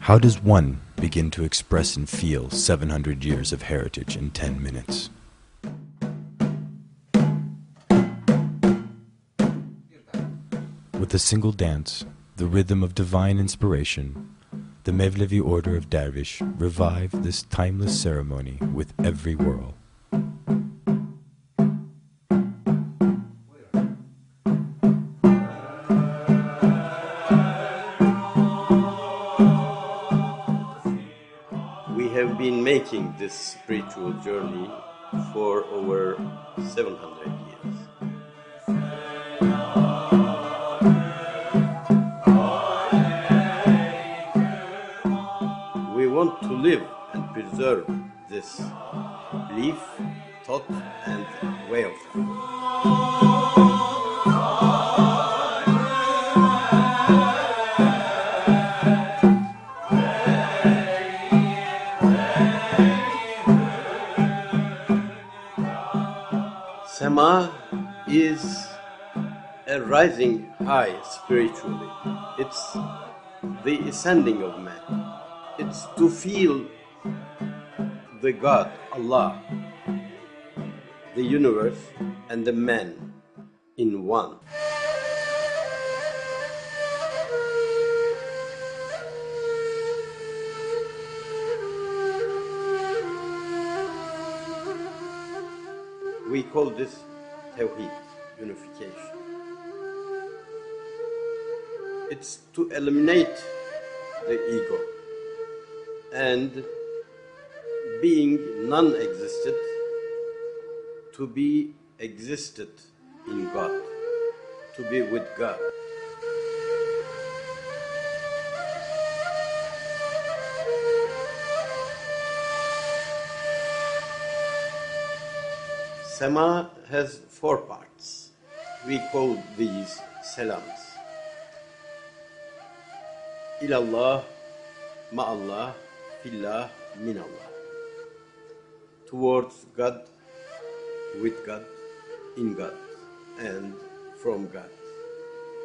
How does one begin to express and feel 700 years of heritage in 10 minutes? With a single dance, the rhythm of divine inspiration, the Mevlevi order of Dervish revive this timeless ceremony with every whirl. We have been making this spiritual journey for over 700 years. We want to live and preserve this belief, thought, and way of life. Sema is a rising high spiritually. It's the ascending of man. It's to feel the God, Allah, the universe, and the man in one. We call this Tawheed, unification. It's to eliminate the ego and being non-existent to be existed in God, to be with God. Sema has 4 parts. We call these salams. Ilallah, ma'allah, fillah, minallah. Towards God, with God, in God, and from God,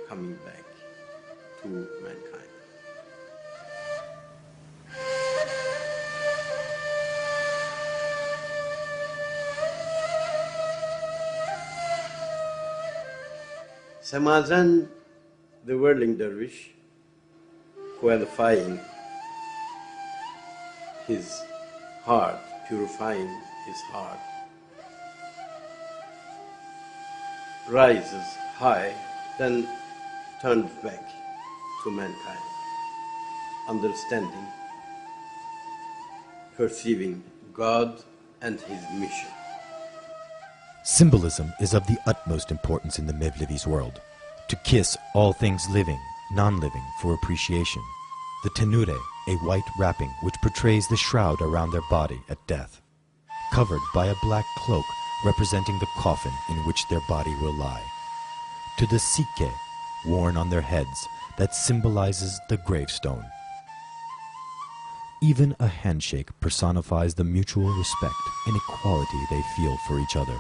coming back to mankind. Samazan, the whirling dervish, qualifying his heart, purifying his heart, rises high, then turns back to mankind, understanding, perceiving God and his mission. Symbolism is of the utmost importance in the Mevlevi's world. To kiss all things living, non-living for appreciation. The tenure, a white wrapping which portrays the shroud around their body at death. Covered by a black cloak representing the coffin in which their body will lie. To the sikke, worn on their heads, that symbolizes the gravestone. Even a handshake personifies the mutual respect and equality they feel for each other.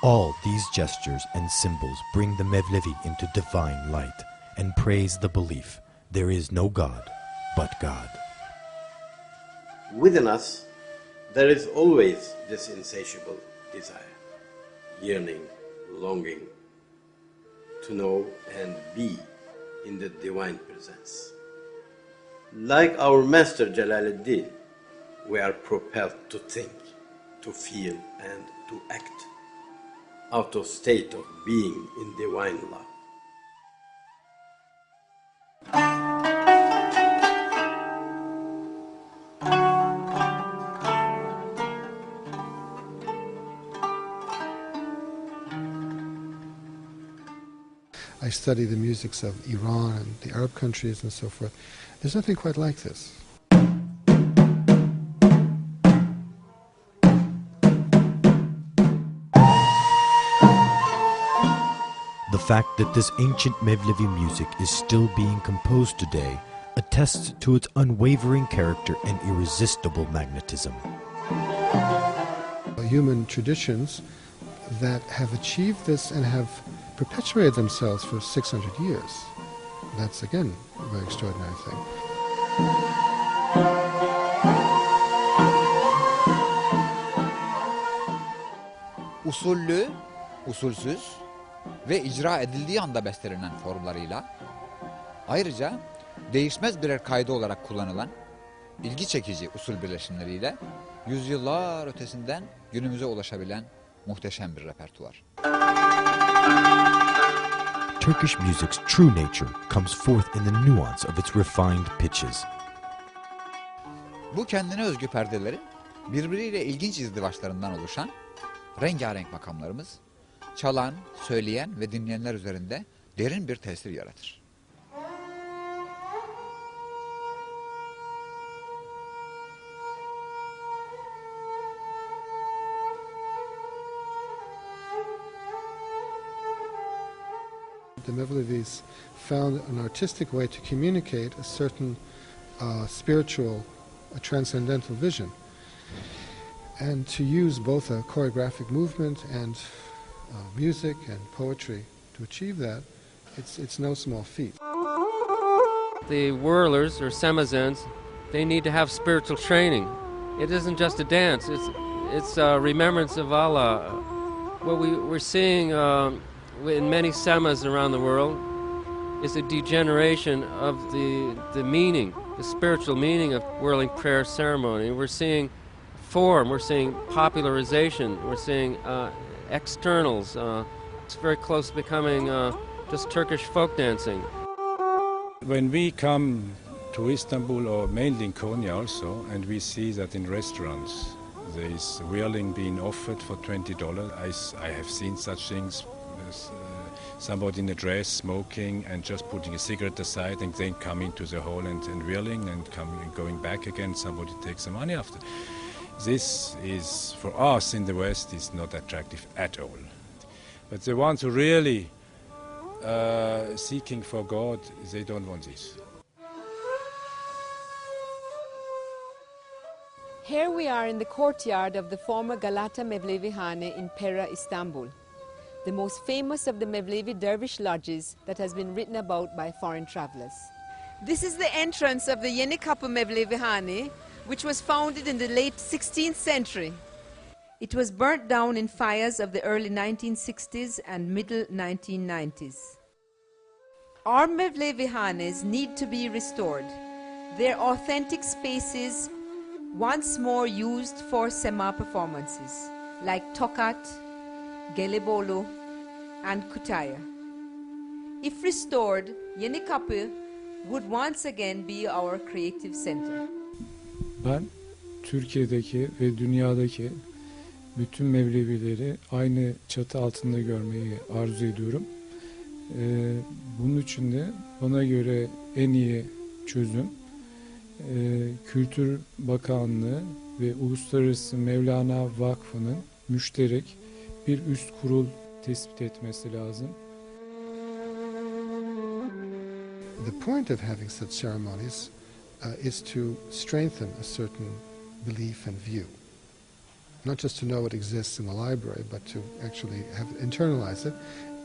All these gestures and symbols bring the Mevlevi into divine light and praise the belief there is no God but God. Within us, there is always this insatiable desire, yearning, longing to know and be in the divine presence. Like our master Jalaluddin, we are propelled to think, to feel, and to act out of state of being in divine love. I study the musics of Iran and the Arab countries and so forth. There's nothing quite like this. The fact that this ancient Mevlevi music is still being composed today attests to its unwavering character and irresistible magnetism. Human traditions that have achieved this and have perpetuated themselves for 600 years. That's, again, a very extraordinary thing. Usullü, usulsüz ve icra edildiği anda bestelenen formlarıyla, ayrıca değişmez birer kaydı olarak kullanılan ilgi çekici usul birleşimleriyle yüzyıllar ötesinden günümüze ulaşabilen muhteşem bir repertuar. Turkish music's true nature comes forth in the nuance of its refined pitches. Bu kendine özgü perdelerin birbiriyle ilginç izdivaçlarından oluşan rengarenk makamlarımız, çalan, söyleyen ve dinleyenler üzerinde derin bir tesir yaratır. The Mevlevis found an artistic way to communicate a certain spiritual, a transcendental vision, and to use both a choreographic movement and music and poetry to achieve that. It's no small feat. The whirlers or semazens, they need to have spiritual training. It isn't just a dance; it's a remembrance of Allah. What we're seeing in many semas around the world is a degeneration of the meaning, the spiritual meaning of whirling prayer ceremony. We're seeing form, we're seeing popularization, we're seeing externals. It's very close to becoming just Turkish folk dancing. When we come to Istanbul, or mainly in Konya also, and we see that in restaurants there is whirling being offered for $20. I have seen such things. Somebody in a dress smoking and just putting a cigarette aside and then coming to the hall and whirling and going back again. Somebody takes the money after. This is, for us in the West, is not attractive at all. But the ones who really seeking for God, they don't want this. Here we are in the courtyard of the former Galata Mevlevi Hane in Pera, Istanbul, the most famous of the Mevlevi dervish lodges that has been written about by foreign travelers. This is the entrance of the Yeni Kapı Mevlevi Hane, which was founded in the late 16th century. It was burnt down in fires of the early 1960s and middle 1990s. Our Mevlevi Hanes need to be restored. Their authentic spaces once more used for sema performances like Tokat, Gelibolu and Kütahya. If restored, Yeni Kapı would once again be our creative center. Ben Türkiye'deki ve dünyadaki bütün Mevlevileri aynı çatı altında görmeyi arzu ediyorum. Bunun için de bana göre en iyi çözüm Kültür Bakanlığı ve Uluslararası Mevlana Vakfı'nın müşterek bir üst kurul tespit etmesi lazım. The point of having such ceremonies is to strengthen a certain belief and view. Not just to know it exists in the library, but to actually internalize it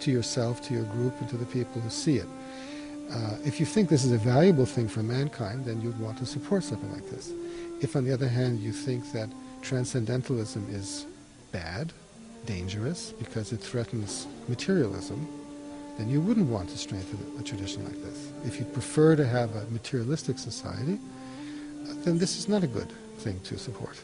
to yourself, to your group, and to the people who see it. If you think this is a valuable thing for mankind, then you'd want to support something like this. If, on the other hand, you think that transcendentalism is bad, dangerous, because it threatens materialism, then you wouldn't want to strengthen a tradition like this. If you prefer to have a materialistic society, then this is not a good thing to support.